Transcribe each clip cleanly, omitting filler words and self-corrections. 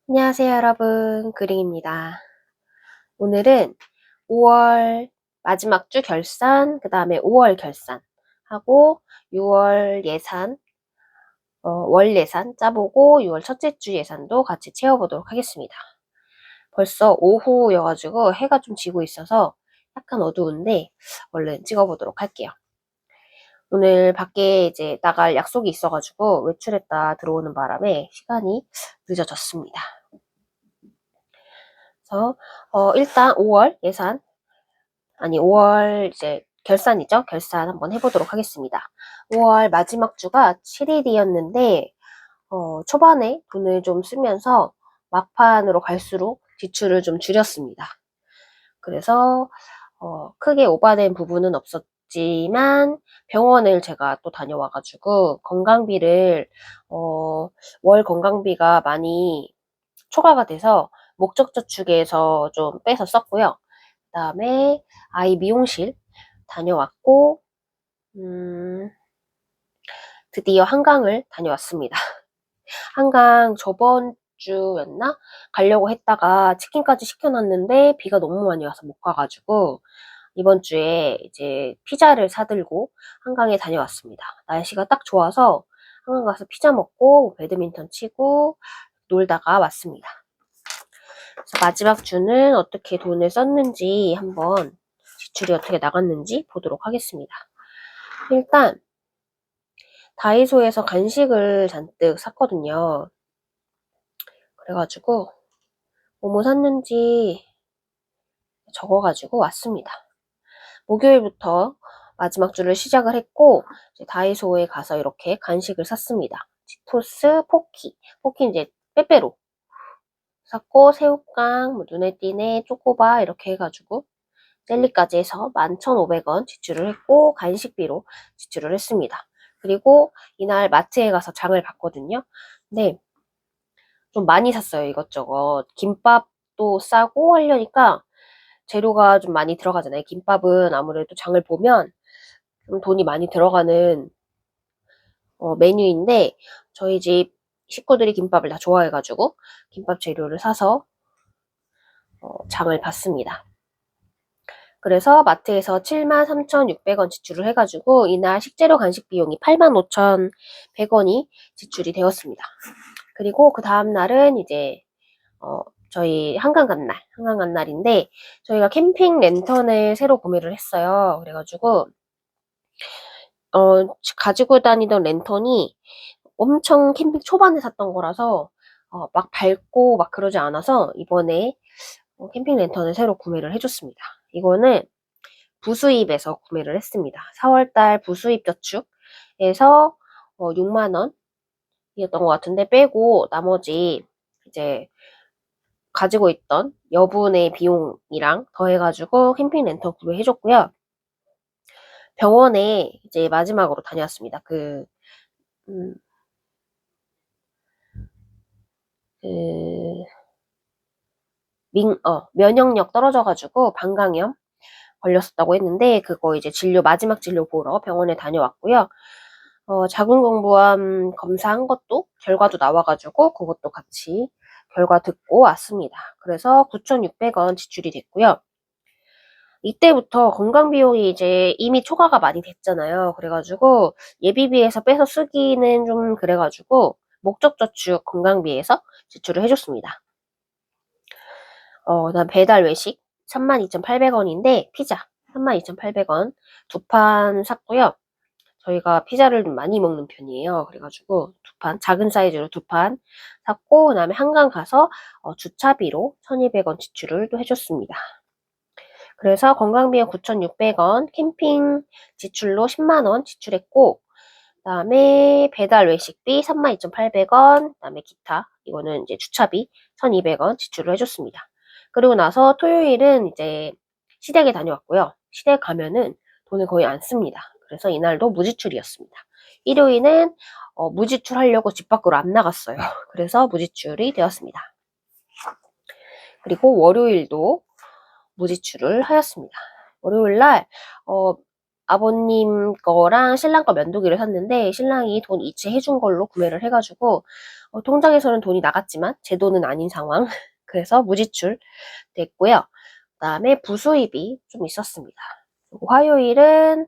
안녕하세요, 여러분. 그링입니다. 오늘은 5월 마지막 주 결산, 그 다음에 5월 결산 하고 6월 예산, 월 예산 짜보고 6월 첫째 주 예산도 같이 채워보도록 하겠습니다. 벌써 오후여가지고 해가 좀 지고 있어서 약간 어두운데 얼른 찍어보도록 할게요. 오늘 밖에 이제 나갈 약속이 있어가지고 외출했다 들어오는 바람에 시간이 늦어졌습니다. 그래서 일단 5월 예산, 5월 이제 결산이죠. 결산 한번 해보도록 하겠습니다. 5월 마지막 주가 7일이었는데 초반에 돈을 좀 쓰면서 막판으로 갈수록 지출을 좀 줄였습니다. 그래서 크게 오바된 부분은 없었지만 병원을 제가 또 다녀와가지고 건강비를 월 건강비가 많이 초과가 돼서 목적저축에서 좀 빼서 썼고요. 그 다음에 아이 미용실 다녀왔고 드디어 한강을 다녀왔습니다. 한강 저번 주였나? 가려고 했다가 치킨까지 시켜놨는데 비가 너무 많이 와서 못 가가지고 이번 주에 이제 피자를 사들고 한강에 다녀왔습니다. 날씨가 딱 좋아서 한강 가서 피자 먹고 배드민턴 치고 놀다가 왔습니다. 그래서 마지막 주는 어떻게 돈을 썼는지 한번 지출이 어떻게 나갔는지 보도록 하겠습니다. 일단 다이소에서 간식을 잔뜩 샀거든요. 그래가지고 뭐뭐 샀는지 적어가지고 왔습니다. 목요일부터 마지막 주를 시작을 했고 다이소에 가서 이렇게 간식을 샀습니다. 치토스, 포키 이제 빼빼로 샀고 새우깡, 뭐 눈에 띄네, 초코바 이렇게 해가지고 젤리까지 해서 11,500원 지출을 했고 간식비로 지출을 했습니다. 그리고 이날 마트에 가서 장을 봤거든요. 근데 좀 많이 샀어요, 이것저것. 김밥도 싸고 하려니까 재료가 좀 많이 들어가잖아요. 김밥은 아무래도 장을 보면 좀 돈이 많이 들어가는 메뉴인데 저희 집 식구들이 김밥을 다 좋아해가지고 김밥 재료를 사서 장을 봤습니다. 그래서 마트에서 73,600원 지출을 해가지고 이날 식재료 간식 비용이 85,100원이 지출이 되었습니다. 그리고 그 다음 날은 이제 저희 한강 간 날인데 저희가 캠핑 랜턴을 새로 구매를 했어요. 그래가지고 가지고 다니던 랜턴이 엄청 캠핑 초반에 샀던 거라서 막 밝고 막 그러지 않아서 이번에 캠핑 랜턴을 새로 구매를 해줬습니다. 이거는 부수입에서 구매를 했습니다. 4월달 부수입 저축에서 6만원이었던 것 같은데 빼고 나머지 이제 가지고 있던 여분의 비용이랑 더해가지고 캠핑 랜턴 구매해줬고요. 병원에 이제 마지막으로 다녀왔습니다. 음, 그, 면역력 떨어져가지고 방광염 걸렸었다고 했는데 그거 이제 마지막 진료 보러 병원에 다녀왔고요. 자궁경부암 검사한 것도 결과도 나와가지고 그것도 같이 결과 듣고 왔습니다. 그래서 9,600원 지출이 됐고요. 이때부터 건강비용이 이제 이미 초과가 많이 됐잖아요. 그래가지고 예비비에서 빼서 쓰기는 좀 그래가지고 목적저축 건강비에서 지출을 해줬습니다. 그다음 배달 외식 32,800원인데 피자 32,800원 두 판 샀고요. 저희가 피자를 좀 많이 먹는 편이에요. 그래가지고 두 판, 작은 사이즈로 두 판 샀고, 그 다음에 한강 가서 주차비로 1,200원 지출을 또 해줬습니다. 그래서 관광비용 9,600원, 캠핑 지출로 10만원 지출했고, 그 다음에 배달 외식비 32,800원, 그 다음에 기타, 이거는 이제 주차비 1,200원 지출을 해줬습니다. 그리고 나서 토요일은 이제 시댁에 다녀왔고요. 시댁 가면은 돈을 거의 안 씁니다. 그래서 이날도 무지출이었습니다. 일요일은 무지출 하려고 집 밖으로 안 나갔어요. 그래서 무지출이 되었습니다. 그리고 월요일도 무지출을 하였습니다. 월요일날 아버님 거랑 신랑 거 면도기를 샀는데 신랑이 돈 이체해준 걸로 구매를 해가지고 통장에서는 돈이 나갔지만 제 돈은 아닌 상황. 그래서 무지출 됐고요. 그 다음에 부수입이 좀 있었습니다. 화요일은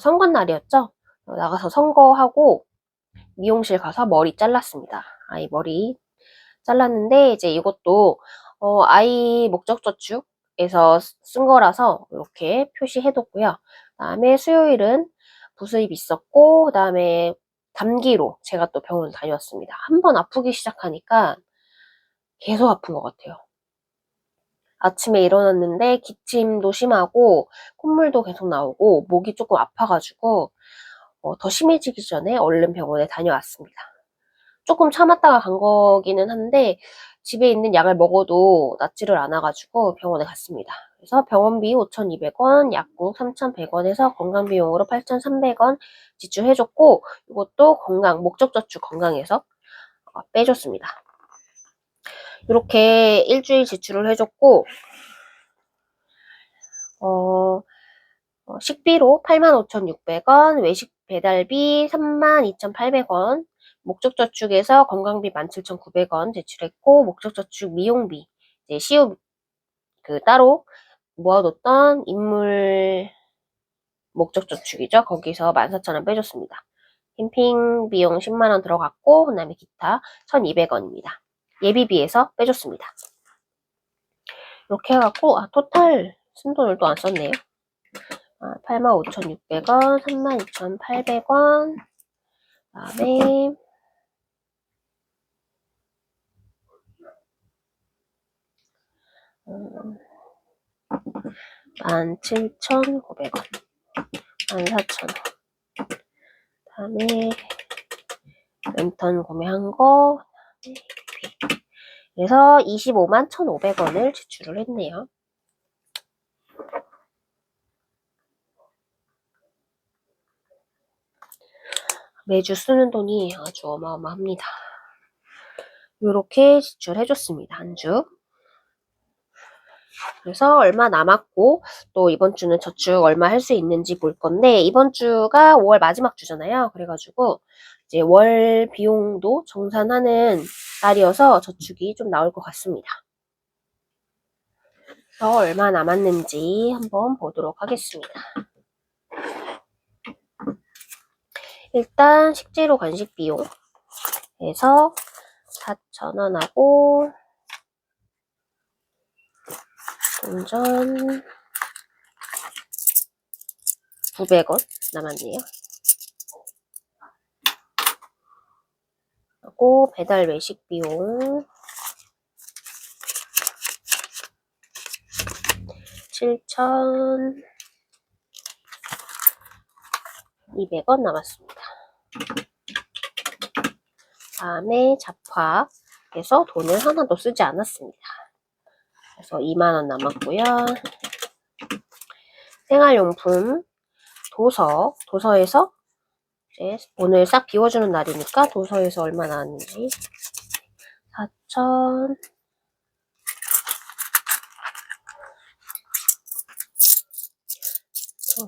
선거 날이었죠. 나가서 선거하고 미용실 가서 머리 잘랐습니다. 아이 머리 잘랐는데 이제 이것도 아이 목적저축에서 쓴 거라서 이렇게 표시해뒀고요. 그 다음에 수요일은 부수입 있었고 그 다음에 감기로 제가 또 병원 다녔습니다. 한 번 아프기 시작하니까 계속 아픈 것 같아요. 아침에 일어났는데 기침도 심하고 콧물도 계속 나오고 목이 조금 아파가지고 더 심해지기 전에 얼른 병원에 다녀왔습니다. 조금 참았다가 간 거기는 한데 집에 있는 약을 먹어도 낫지를 않아가지고 병원에 갔습니다. 그래서 병원비 5,200원, 약국 3,100원에서 건강비용으로 8,300원 지출해줬고 이것도 목적저축 건강에서 빼줬습니다. 이렇게 일주일 지출을 해줬고 식비로 85,600원, 외식 배달비 32,800원, 목적저축에서 건강비 17,900원 제출했고 목적저축 미용비 이제 시우 따로 모아뒀던 인물 목적저축이죠. 거기서 14,000원 빼줬습니다. 캠핑 비용 10만원 들어갔고 그 다음에 기타 1,200원입니다. 예비비에서 빼줬습니다. 이렇게 해갖고 토탈 쓴돈을 또 안 썼네요. 85,600원, 32,800원, 그 다음에 17,900원, 14,000원. 그 다음에 랜턴 구매한 거, 그래서 25만 1,500원을 지출을 했네요. 매주 쓰는 돈이 아주 어마어마합니다. 이렇게 지출해줬습니다. 한 주. 그래서 얼마 남았고 또 이번 주는 저축 얼마 할 수 있는지 볼 건데 이번 주가 5월 마지막 주잖아요. 그래가지고 이제 월 비용도 정산하는 날이어서 저축이 좀 나올 것 같습니다. 그래서 얼마 남았는지 한번 보도록 하겠습니다. 일단 식재료 간식 비용에서 4,000원하고 동전 900원 남았네요. 하고 배달 외식 비용 7,200원 남았습니다. 다음에 잡화에서 돈을 하나도 쓰지 않았습니다. 그래서 2만원 남았고요. 생활용품 도서에서 이제 오늘 싹 비워주는 날이니까 도서에서 얼마 나왔는지 4,000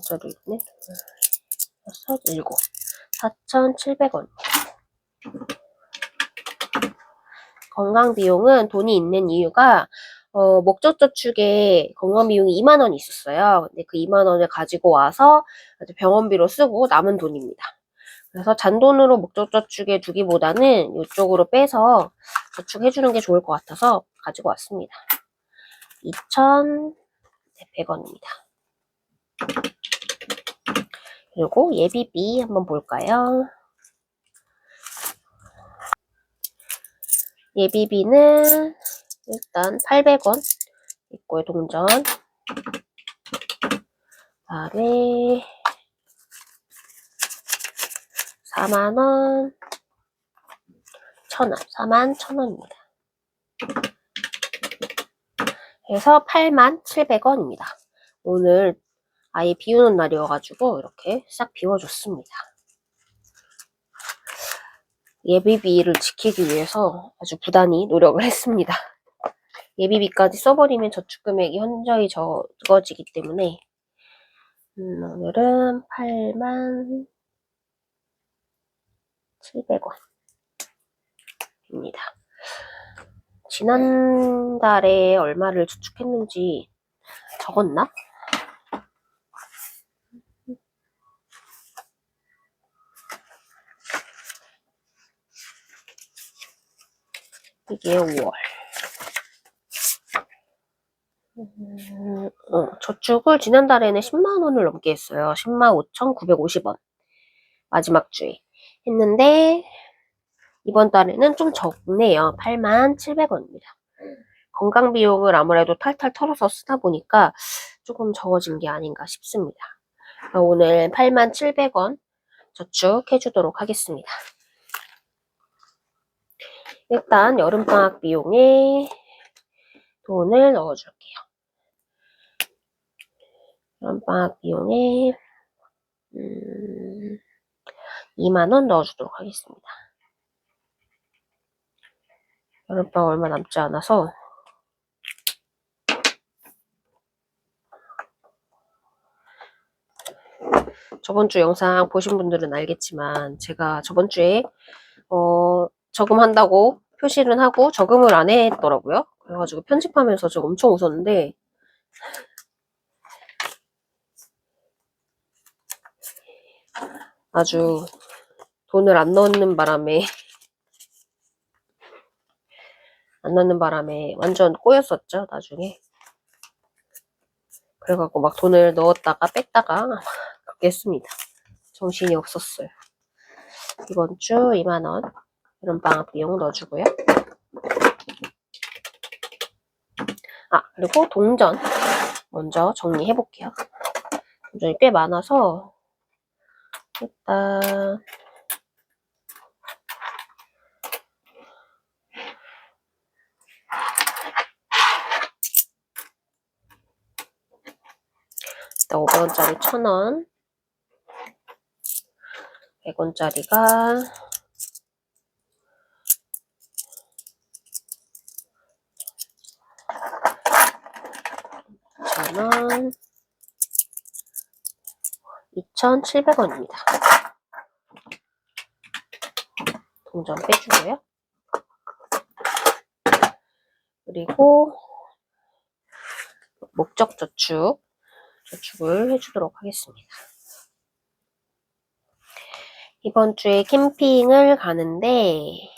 저도 있네. 7 4,700원. 건강비용은 돈이 있는 이유가 목적저축에 건강비용이 2만원이 있었어요. 근데 그 2만원을 가지고 와서 병원비로 쓰고 남은 돈입니다. 그래서 잔돈으로 목적저축에 두기보다는 이쪽으로 빼서 저축해주는 게 좋을 것 같아서 가지고 왔습니다. 2,100원입니다. 그리고 예비비 한번 볼까요? 예비비는 일단 800원 있고요. 동전 다음에 4만원 1,000원 41,000원입니다. 그래서 87,700원입니다. 오늘 아예 비우는 날이어가지고 이렇게 싹 비워줬습니다. 예비비를 지키기 위해서 아주 부단히 노력을 했습니다. 예비비까지 써버리면 저축금액이 현저히 적어지기 때문에 오늘은 87,700원 지난달에 얼마를 저축했는지 적었나? 이게 5월. 저축을 지난달에는 10만원을 넘게 했어요. 105,950원. 마지막 주에. 했는데, 이번 달에는 좀 적네요. 87,700원입니다. 건강비용을 아무래도 탈탈 털어서 쓰다 보니까 조금 적어진 게 아닌가 싶습니다. 오늘 87,700원 저축해주도록 하겠습니다. 일단 여름방학 비용에 돈을 넣어줄게요. 여름방학 비용에 2만원 넣어주도록 하겠습니다. 여름방학 얼마 남지 않아서 저번주 영상 보신 분들은 알겠지만 제가 저번주에 저금한다고 표시를 하고 저금을 안 했더라고요. 그래가지고 편집하면서 저 엄청 웃었는데 아주 돈을 안 넣는 바람에 완전 꼬였었죠, 나중에. 그래갖고 막 돈을 넣었다가 뺐다가 그렇게 했습니다. 정신이 없었어요. 이번 주 2만원 여름방학 비용 넣어주고요. 그리고 동전 먼저 정리해볼게요. 동전이 꽤 많아서 일단 일단 500원짜리 1,000원, 100원짜리가 2,000원, 2,700원입니다. 동전 빼주고요. 그리고 목적 저축을 해주도록 하겠습니다. 이번 주에 캠핑을 가는데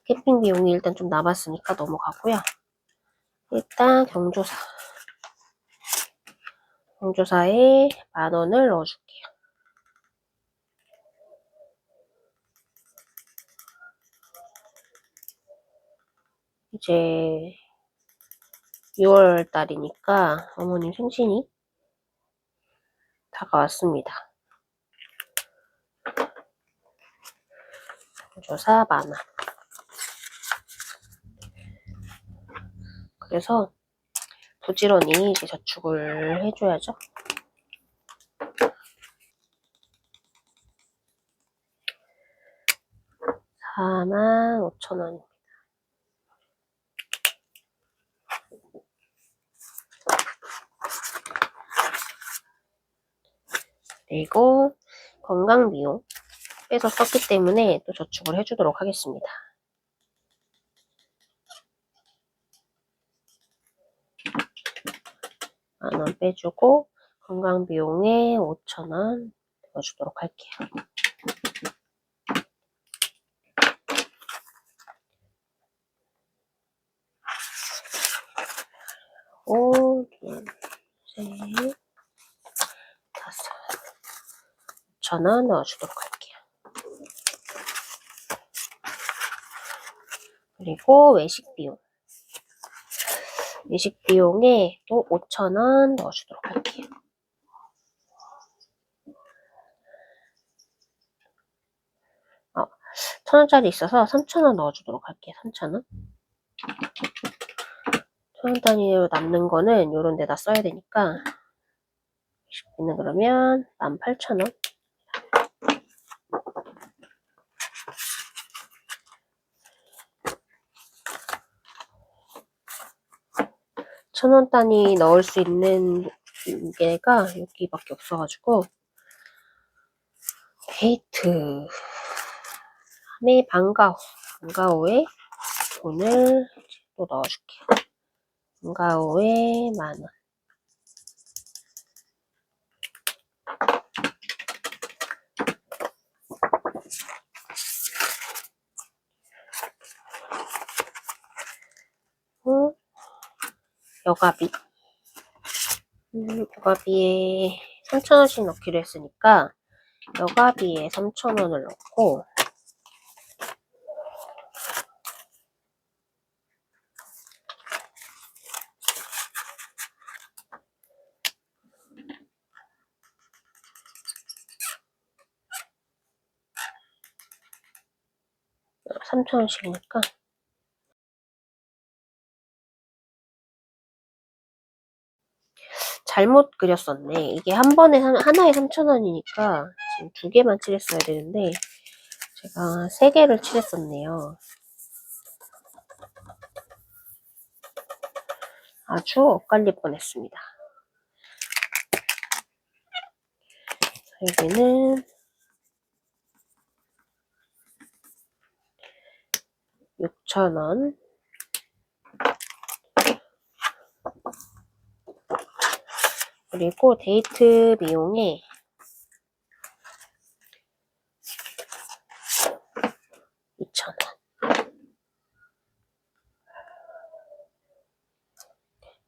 캠핑 비용이 일단 좀 남았으니까 넘어가고요. 일단 경조사에 10,000원을 넣어줄게요. 이제 6월 달이니까 어머님 생신이 다가왔습니다. 경조사 10,000원. 그래서 부지런히 이제 저축을 해줘야죠. 45,000원입니다. 그리고 건강비용 빼서 썼기 때문에 또 저축을 해주도록 하겠습니다. 만원 빼주고 건강비용에 5,000원 넣어주도록 할게요. 오, 둘, 셋, 5, 5,000원 넣어주도록 할게요. 그리고 외식 비용에 또 5,000원 넣어주도록 할게요. 어, 1,000원짜리 있어서 3,000원 넣어주도록 할게요. 3,000원. 1,000원 단위로 남는 거는 요런 데다 써야 되니까 외식비는 그러면 18,000원. 1,000원 단위 넣을 수 있는 게가 여기밖에 없어가지고 데이트, 밤의 방과후 방과후에 돈을 또 넣어줄게요. 방과후에 10,000원. 여가비. 여가비에 3,000원씩 넣기로 했으니까 여가비에 3,000원을 넣고 (3,000원씩이니까) 잘못 그렸었네. 이게 한 번에 하나에 3,000원이니까 지금 2개만 칠했어야 되는데 제가 3개를 칠했었네요. 아주 엇갈릴 뻔했습니다. 여기는 6,000원. 그리고 데이트 비용에 2,000원.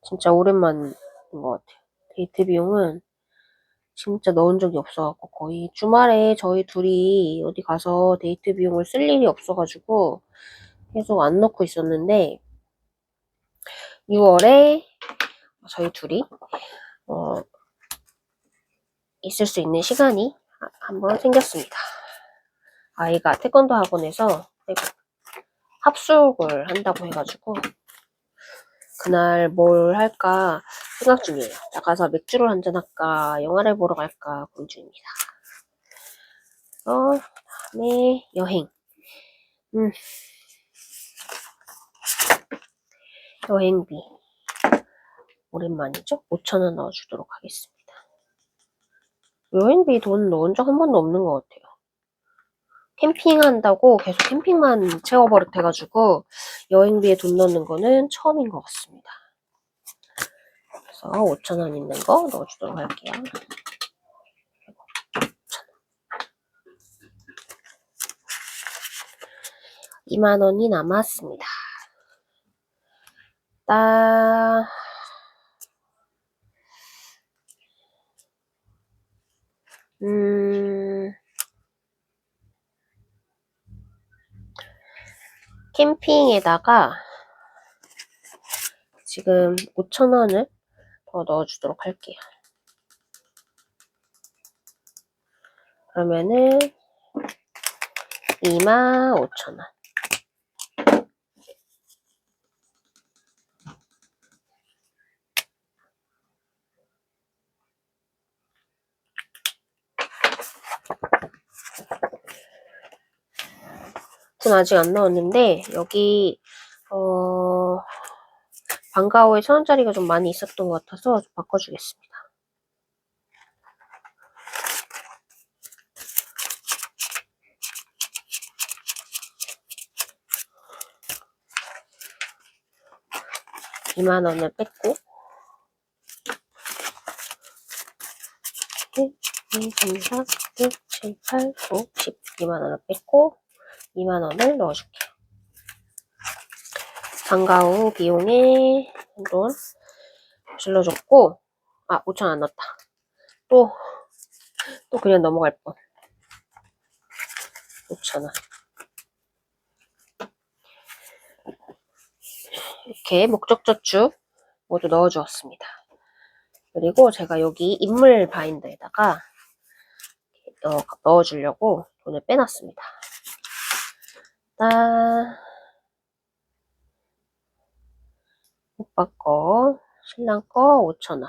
진짜 오랜만인 것 같아요. 데이트 비용은 진짜 넣은 적이 없어갖고 거의 주말에 저희 둘이 어디 가서 데이트 비용을 쓸 일이 없어가지고 계속 안 넣고 있었는데 6월에 저희 둘이 있을 수 있는 시간이 한번 생겼습니다. 아이가 태권도 학원에서 합숙을 한다고 해가지고 그날 뭘 할까 생각 중이에요. 나가서 맥주를 한잔 할까 영화를 보러 갈까 고민 중입니다. 다음에 여행. 여행비 오랜만이죠? 5,000원 넣어주도록 하겠습니다. 여행비 돈 넣은 적 한 번도 없는 것 같아요. 캠핑한다고 계속 캠핑만 채워버릇해가지고 여행비에 돈 넣는 거는 처음인 것 같습니다. 그래서 5,000원 있는 거 넣어주도록 할게요. 20,000원이 남았습니다. 캠핑에다가 지금 5,000원을 더 넣어주도록 할게요. 그러면은 25,000원. 돈 아직 안 넣었는데 여기 방과후에 1,000원짜리가 좀 많이 있었던 것 같아서 좀 바꿔주겠습니다. (20,000원을) 뺐고 1, 2, 3, 4, 6, 7, 8, 9, 10 (20,000원을) 뺐고 20,000원을 넣어줄게요. 방과후 비용에 돈 질러줬고 5,000원 안 넣었다. 또 그냥 넘어갈 뻔. 5,000원. 이렇게 목적저축 모두 넣어주었습니다. 그리고 제가 여기 인물 바인더에다가 넣어주려고 돈을 빼놨습니다. 오빠 거, 신랑 거 5,000원.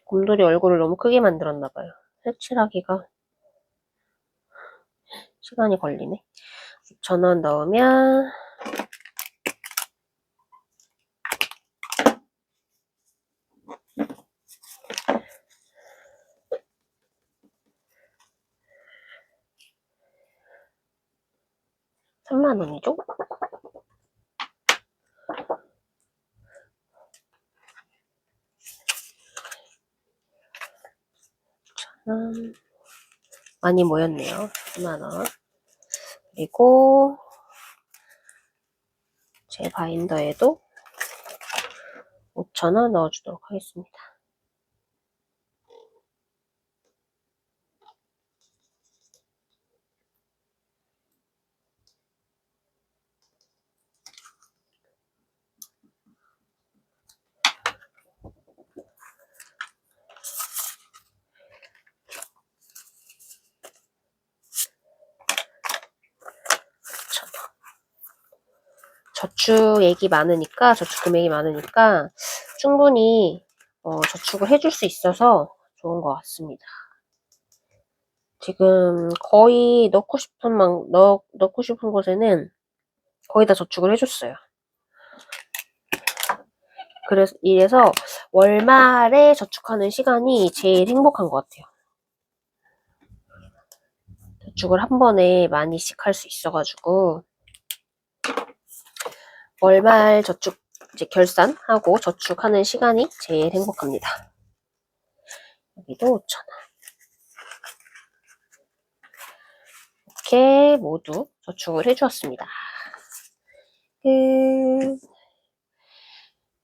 곰돌이 얼굴을 너무 크게 만들었나봐요. 색칠하기가 시간이 걸리네. 5,000원 넣으면 5천원이죠. 많이 모였네요. 2만원. 그리고 제 바인더에도 5천원 넣어주도록 하겠습니다. 저축 얘기 많으니까, 저축 금액이 많으니까 충분히 저축을 해줄 수 있어서 좋은 것 같습니다. 지금 거의 넣고 싶은 곳에는 거의 다 저축을 해줬어요. 이래서 월말에 저축하는 시간이 제일 행복한 것 같아요. 저축을 한 번에 많이씩 할 수 있어가지고 월말 저축 이제 결산하고 저축하는 시간이 제일 행복합니다. 여기도 5,000원. 이렇게 모두 저축을 해주었습니다.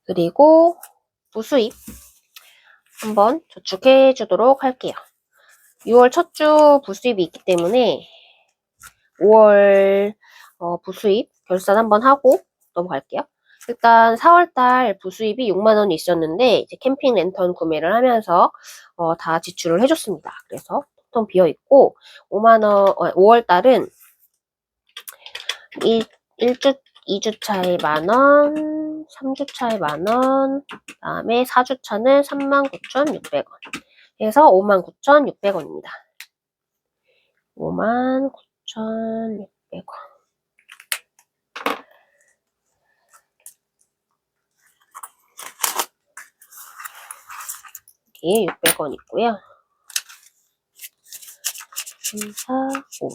그리고 부수입 한번 저축해 주도록 할게요. 6월 첫 주 부수입이 있기 때문에 5월 부수입 결산 한번 하고 넘어갈게요. 일단 4월달 부수입이 6만원이 있었는데 이제 캠핑 랜턴 구매를 하면서 다 지출을 해줬습니다. 그래서 텅텅 비어있고 5월달은 2주차에 만원, 3주차에 만원, 그 다음에 4주차는 39,600원 해서 59,600원입니다. 59,600원. 여기에 600원 있고요. 3, 4, 5.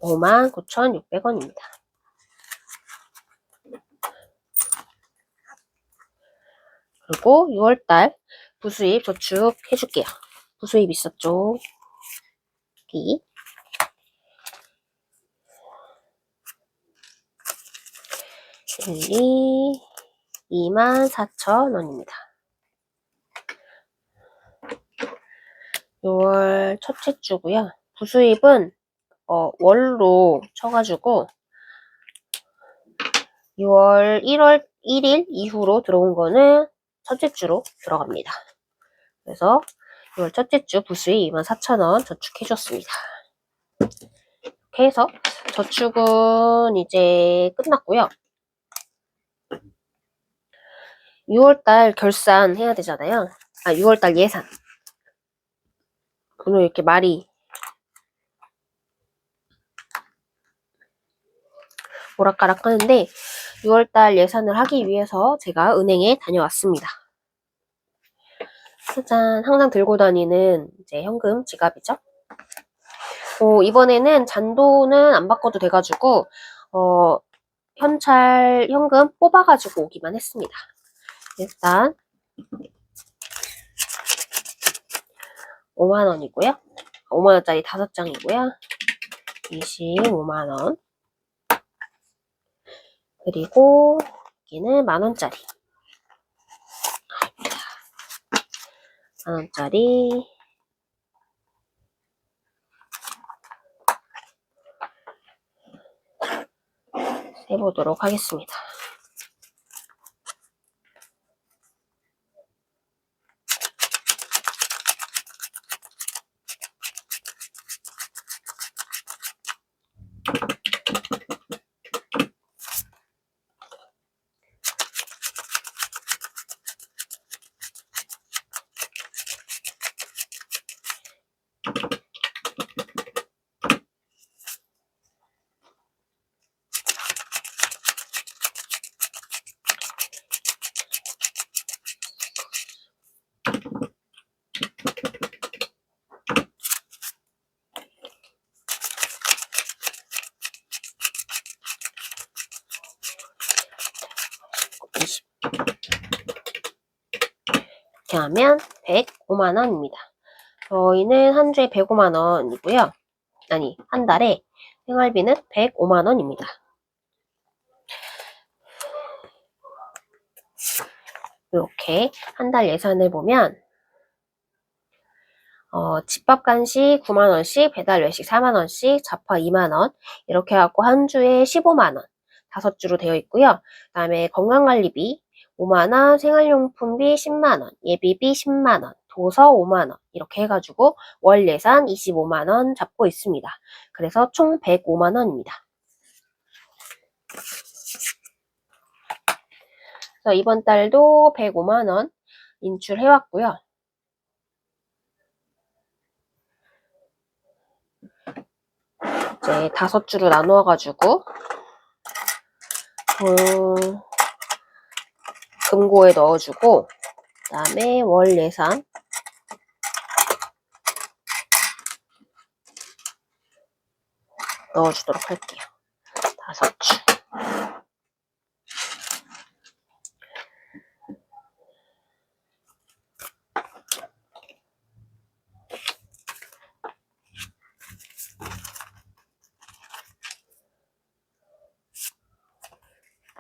59,600원입니다. 그리고 6월달 부수입 저축 해줄게요. 부수입 있었죠? 여기. 델리 24,000원입니다. 6월 첫째 주고요. 부수입은 월로 쳐가지고 6월 1일 이후로 들어온 거는 첫째 주로 들어갑니다. 그래서 6월 첫째 주 부수입 24,000원 저축해줬습니다. 이렇게 해서 저축은 이제 끝났고요. 6월달 결산해야 되잖아요. 6월달 예산. 오늘 이렇게 말이 오락가락 하는데 6월달 예산을 하기 위해서 제가 은행에 다녀왔습니다. 짜잔, 항상 들고 다니는 이제 현금 지갑이죠. 이번에는 잔돈은 안 바꿔도 돼가지고 현찰 현금 뽑아가지고 오기만 했습니다. 일단 5만원이고요. 5만원짜리 5장이고요. 25만원. 그리고 여기는 만원짜리. 만원짜리. 해보도록 하겠습니다. 이렇게 하면 105만 원입니다. 저희는 한 주에 105만 원이고요. 아니, 한 달에 생활비는 105만 원입니다. 이렇게 한 달 예산을 보면 집밥 간식 9만 원씩, 배달 외식 4만 원씩, 잡화 2만 원 이렇게 해갖고 한 주에 15만 원 5주로 되어 있고요. 그다음에 건강관리비 5만 원, 생활용품비 10만 원, 예비비 10만 원, 도서 5만 원 이렇게 해가지고 월 예산 25만 원 잡고 있습니다. 그래서 총 105만 원입니다. 그래서 이번 달도 105만 원 인출해왔고요. 이제 5주로 나누어가지고 금고에 넣어주고 그 다음에 월 예산 넣어주도록 할게요. 5주.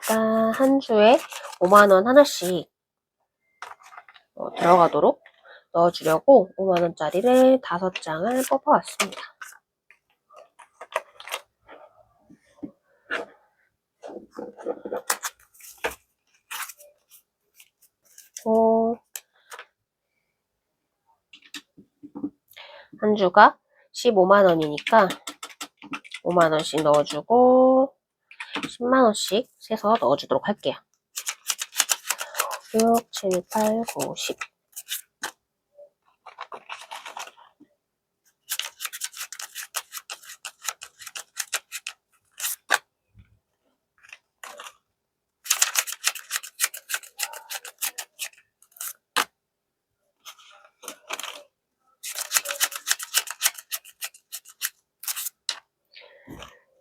일단 한 주에 5만 원 하나씩 들어가도록 넣어주려고 5만 원짜리를 5장을 뽑아왔습니다. 한 주가 15만 원이니까 5만 원씩 넣어주고 10만 원씩 세서 넣어주도록 할게요. 6, 7, 8, 9, 10.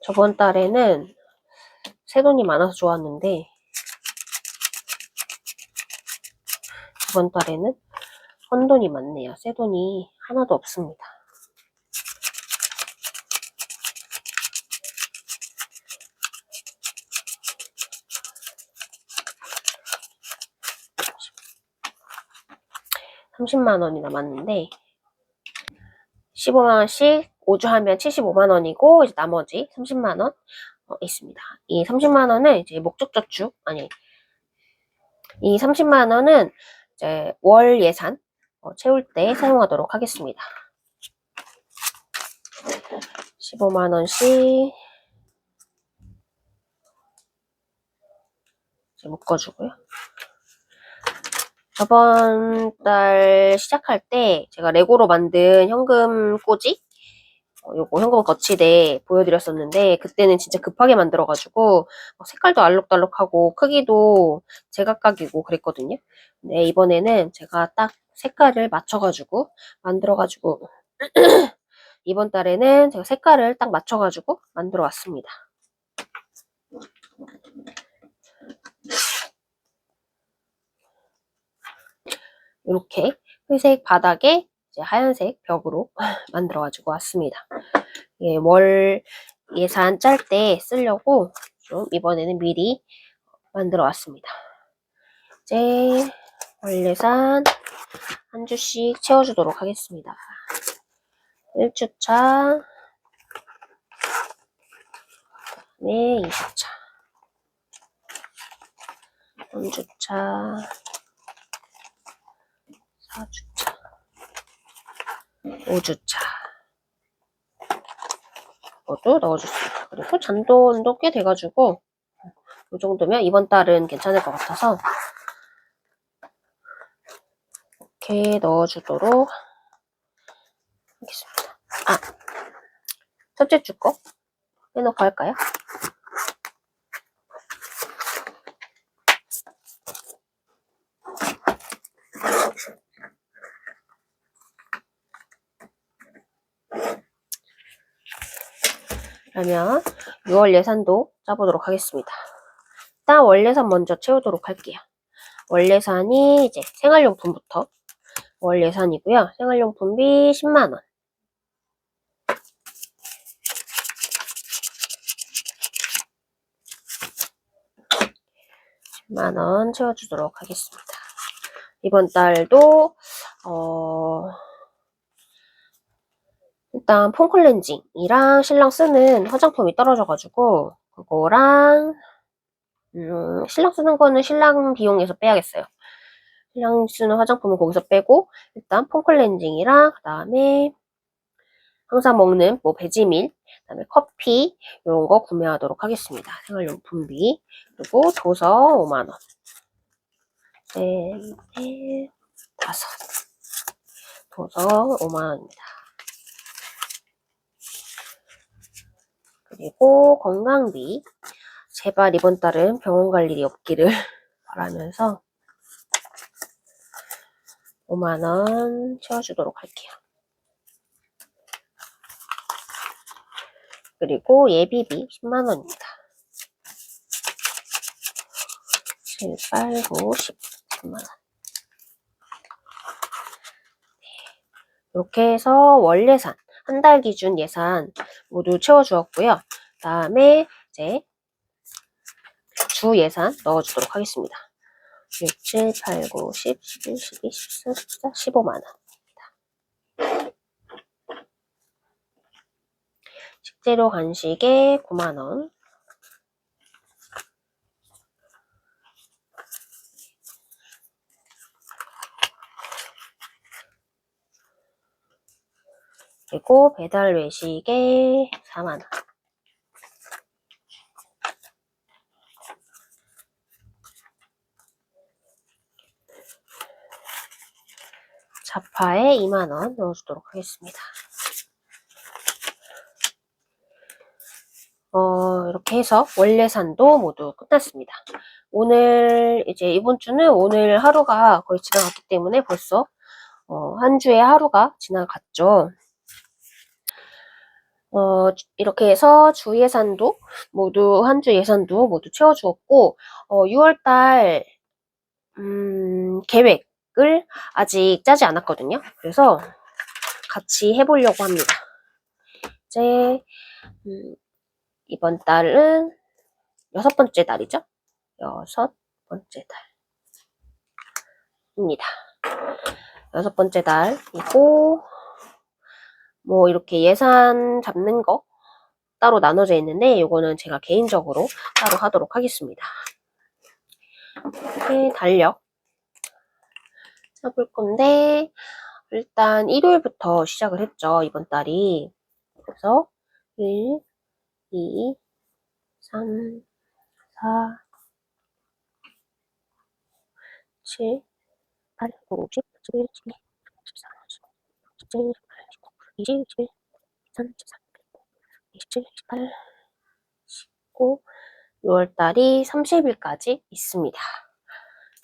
저번 달에는 새돈이 많아서 좋았는데 이번 달에는 헌돈이 많네요. 새돈이 하나도 없습니다. $30만 원이 남았는데 15만 원씩 5주 하면 75만 원이고 이제 나머지 30만 원 있습니다. 이 30만 원은 이제 목적저축 이 30만 원은 이제 월 예산 채울 때 사용하도록 하겠습니다. 15만 원씩 이제 묶어주고요. 저번 달 시작할 때 제가 레고로 만든 현금 꽂이 요거 현금 거치대 보여드렸었는데 그때는 진짜 급하게 만들어가지고 색깔도 알록달록하고 크기도 제각각이고 그랬거든요. 근데 이번에는 제가 딱 색깔을 맞춰가지고 만들어가지고 이번 달에는 제가 색깔을 딱 맞춰가지고 만들어 왔습니다. 이렇게 회색 바닥에 이제 하얀색 벽으로 만들어가지고 왔습니다. 예, 월 예산 짤 때 쓰려고 좀 이번에는 미리 만들어 왔습니다. 이제 월 예산 한 주씩 채워주도록 하겠습니다. 1주차, 네, 2주차, 3주차, 4주차, 5주차 모두 넣어줬습니다. 그리고 잔돈도 꽤 돼가지고 이 정도면 이번 달은 괜찮을 것 같아서 이렇게 넣어주도록 하겠습니다. 첫째 주 거 빼놓고 할까요? 그러면 6월 예산도 짜보도록 하겠습니다. 일단 월 예산 먼저 채우도록 할게요. 월 예산이 이제 생활용품부터 월 예산이고요. 생활용품비 10만원. 10만원 채워주도록 하겠습니다. 이번 달도 일단 폼클렌징이랑 신랑 쓰는 화장품이 떨어져가지고 그거랑 신랑 쓰는 거는 신랑 비용에서 빼야겠어요. 신랑 쓰는 화장품은 거기서 빼고 일단 폼클렌징이랑 그 다음에 항상 먹는 뭐 배지밀, 그 다음에 커피 이런 거 구매하도록 하겠습니다. 생활용품비 그리고 도서 5만원. 셋, 넷, 다섯. 도서 5만원입니다. 그리고 건강비. 제발 이번 달은 병원 갈 일이 없기를 바라면서 5만원 채워주도록 할게요. 그리고 예비비 10만원입니다. 7, 8, 9, 10. 10만원. 이렇게 해서 월 예산, 한 달 기준 예산 모두 채워주었고요. 그 다음에 이제 주 예산 넣어주도록 하겠습니다. 6, 7, 8, 9, 10, 11, 12, 13, 14, 15만원. 식재료 간식에 9만원. 그리고 배달 외식에 4만원. 자파에 2만원 넣어주도록 하겠습니다. 이렇게 해서 월 예산도 모두 끝났습니다. 오늘 이제 이번 주는 오늘 하루가 거의 지나갔기 때문에 벌써 한 주의 하루가 지나갔죠. 이렇게 해서 주 예산도 모두 한 주 예산도 모두 채워주었고 6월달 계획을 아직 짜지 않았거든요. 그래서 같이 해보려고 합니다. 이제 이번 달은 6번째 달이죠. 6번째 달입니다. 6번째 달이고 뭐 이렇게 예산 잡는 거 따로 나눠져 있는데 이거는 제가 개인적으로 따로 하도록 하겠습니다. 이렇게 달력 써볼 건데 일단 일요일부터 시작을 했죠. 이번 달이. 그래서 1, 2, 3, 4, 7, 8, 9, 10, 11, 12, 13, 14, 15, 16, 17, 18, 19, 20, 21, 22, 23, 24, 25, 26, 27, 28, 29, 6월달이 30일까지 있습니다.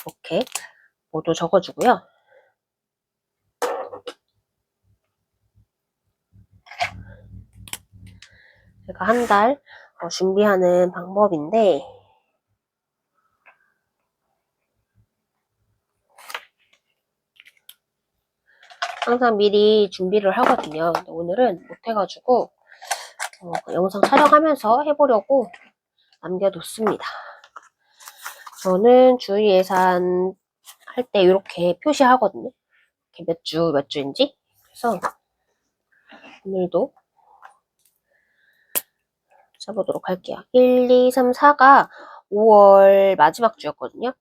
이렇게 모두 적어주고요. 제가 한 달 준비하는 방법인데 항상 미리 준비를 하거든요. 근데 오늘은 못해가지고 영상 촬영하면서 해보려고 남겨뒀습니다. 저는 주 예산 할 때 이렇게 표시하거든요. 이렇게 몇 주인지. 그래서 오늘도 써보도록 할게요. 1, 2, 3, 4가 5월 마지막 주였거든요.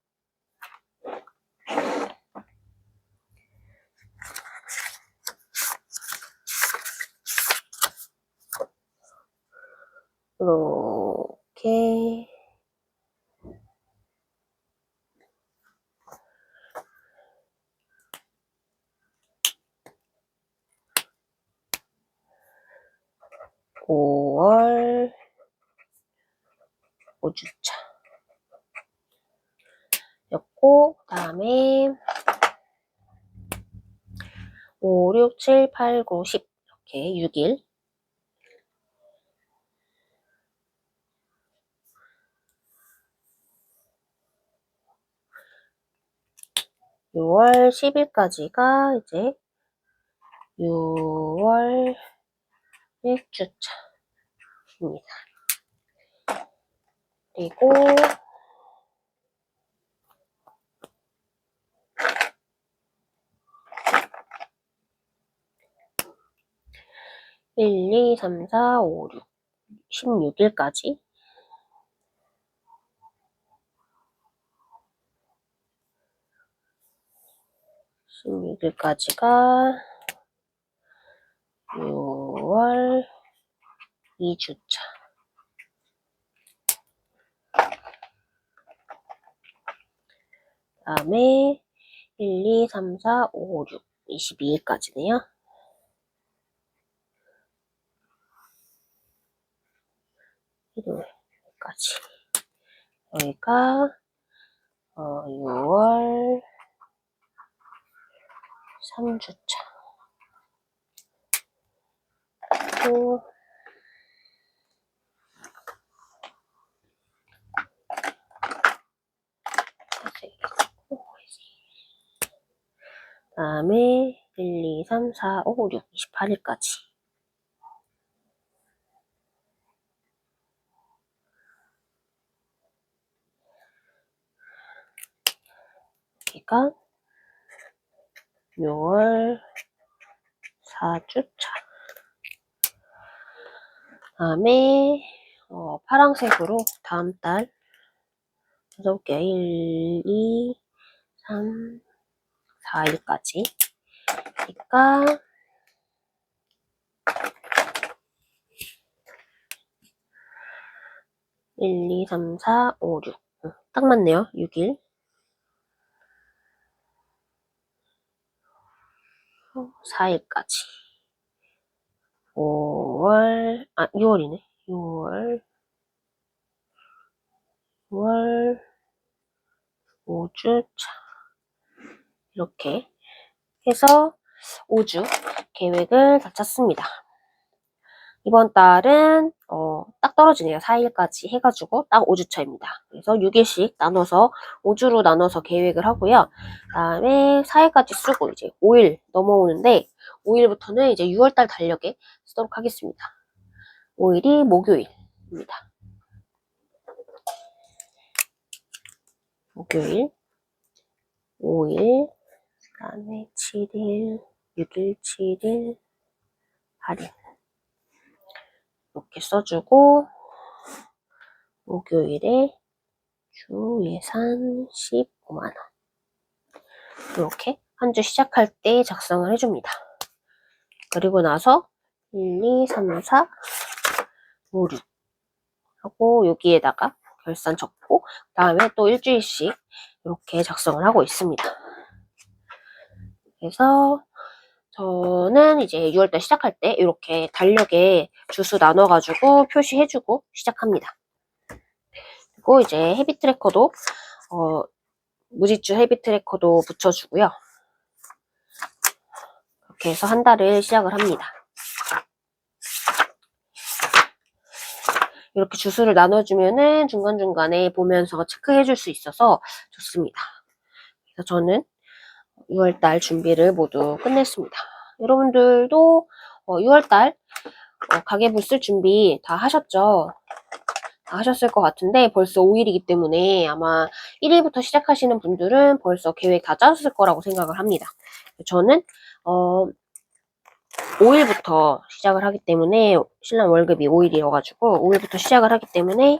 이렇게 5월 5주차 였고 그 다음에 5, 6, 7, 8, 9, 10 이렇게 6일 6월 10일까지가 이제 6월 1주차입니다. 그리고 1, 2, 3, 4, 5, 6, 16일까지 16일까지가 6월 2주차. 그 다음에 1, 2, 3, 4, 5, 6, 22일까지네요. 일요일까지. 여기가 6월 3주차. 또 다음에 1, 2, 3, 4, 5, 6, 28일까지. 여기가 6월 4주차. 다음에 파란색으로 다음 달 해볼게요. 1, 2, 3, 4일까지. 그러니까 1, 2, 3, 4, 5, 6. 딱 맞네요. 6일. 4일까지. 6월이네. 6월 5주차. 이렇게 해서 5주 계획을 다 짰습니다. 이번 달은 딱 떨어지네요. 4일까지 해가지고 딱 5주차입니다. 그래서 6일씩 나눠서 5주로 나눠서 계획을 하고요. 그 다음에 4일까지 쓰고 이제 5일 넘어오는데 5일부터는 이제 6월달 달력에 쓰도록 하겠습니다. 5일이 목요일입니다. 목요일 5일 그 다음에 7일 6일 7일 8일 이렇게 써주고 목요일에 주 예산 15만원 이렇게 한 주 시작할 때 작성을 해줍니다. 그리고 나서 1, 2, 3, 4, 5, 6 하고 여기에다가 결산 적고 그 다음에 또 일주일씩 이렇게 작성을 하고 있습니다. 그래서 저는 이제 6월달 시작할 때 이렇게 달력에 주수 나눠가지고 표시해주고 시작합니다. 그리고 이제 헤비 트래커도 무지주 헤비 트래커도 붙여주고요. 이렇게 해서 한 달을 시작을 합니다. 이렇게 주수를 나눠주면은 중간중간에 보면서 체크해줄 수 있어서 좋습니다. 그래서 저는 6월달 준비를 모두 끝냈습니다. 여러분들도 6월달 가계부 쓸 준비 다 하셨죠? 다 하셨을 것 같은데 벌써 5일이기 때문에 아마 1일부터 시작하시는 분들은 벌써 계획 다 짜셨을 거라고 생각을 합니다. 저는 5일부터 시작을 하기 때문에 신랑 월급이 5일이어가지고 5일부터 시작을 하기 때문에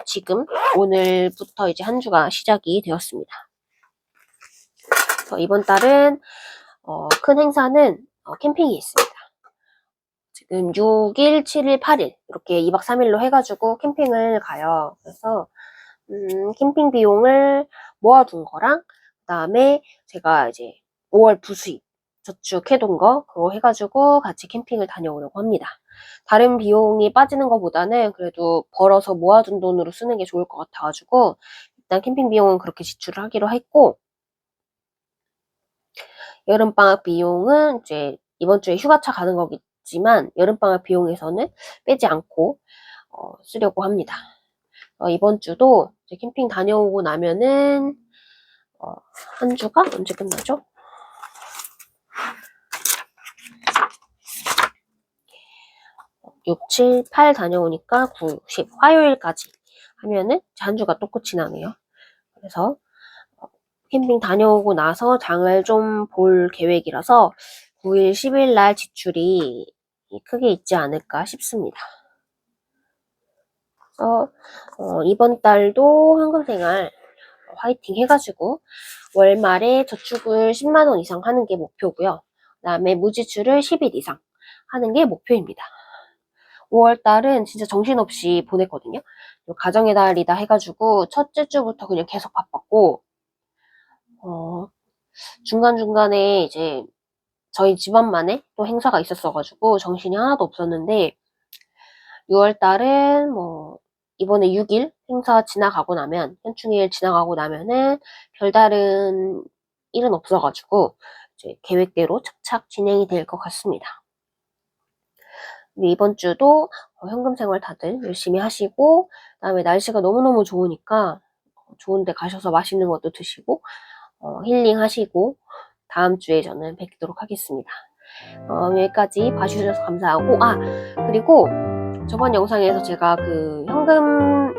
지금 오늘부터 이제 한 주가 시작이 되었습니다. 이번 달은 큰 행사는 캠핑이 있습니다. 지금 6일, 7일, 8일 이렇게 2박 3일로 해가지고 캠핑을 가요. 그래서 캠핑 비용을 모아둔 거랑 그 다음에 제가 이제 5월 부수입 저축해둔 거 그거 해가지고 같이 캠핑을 다녀오려고 합니다. 다른 비용이 빠지는 것보다는 그래도 벌어서 모아둔 돈으로 쓰는 게 좋을 것 같아가지고 일단 캠핑 비용은 그렇게 지출을 하기로 했고 여름방학 비용은 이제 이번 주에 휴가차 가는 거겠지만 여름방학 비용에서는 빼지 않고 쓰려고 합니다. 이번 주도 이제 캠핑 다녀오고 나면은 한 주가 언제 끝나죠? 6, 7, 8 다녀오니까 9, 10 화요일까지 하면은 한 주가 또 끝이 나네요. 그래서 캠핑 다녀오고 나서 장을 좀 볼 계획이라서 9일, 10일 날 지출이 크게 있지 않을까 싶습니다. 그래서 이번 달도 현금생활 화이팅 해가지고 월말에 저축을 10만 원 이상 하는 게 목표고요. 그 다음에 무지출을 10일 이상 하는 게 목표입니다. 5월달은 진짜 정신없이 보냈거든요. 가정의 달이다 해가지고 첫째 주부터 그냥 계속 바빴고 중간중간에 이제 저희 집안만의 또 행사가 있었어가지고 정신이 하나도 없었는데 6월달은 뭐 이번에 6일 행사 지나가고 나면 현충일 지나가고 나면은 별다른 일은 없어가지고 이제 계획대로 착착 진행이 될 것 같습니다. 이번 주도 현금 생활 다들 열심히 하시고 그다음에 날씨가 너무너무 좋으니까 좋은 데 가셔서 맛있는 것도 드시고 힐링 하시고 다음 주에 저는 뵙도록 하겠습니다. 여기까지 봐주셔서 감사하고 그리고 저번 영상에서 제가 그 현금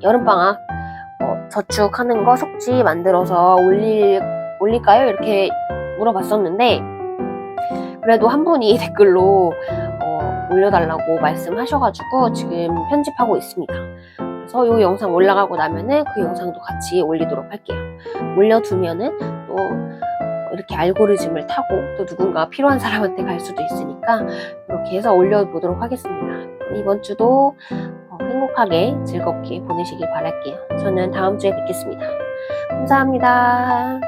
여름방학 저축하는 거 속지 만들어서 올릴까요? 이렇게 물어봤었는데 그래도 한 분이 댓글로 올려달라고 말씀하셔가지고 지금 편집하고 있습니다. 그래서 이 영상 올라가고 나면은 그 영상도 같이 올리도록 할게요. 올려두면은 또 이렇게 알고리즘을 타고 또 누군가 필요한 사람한테 갈 수도 있으니까 이렇게 해서 올려보도록 하겠습니다. 이번 주도 행복하게 즐겁게 보내시길 바랄게요. 저는 다음 주에 뵙겠습니다. 감사합니다.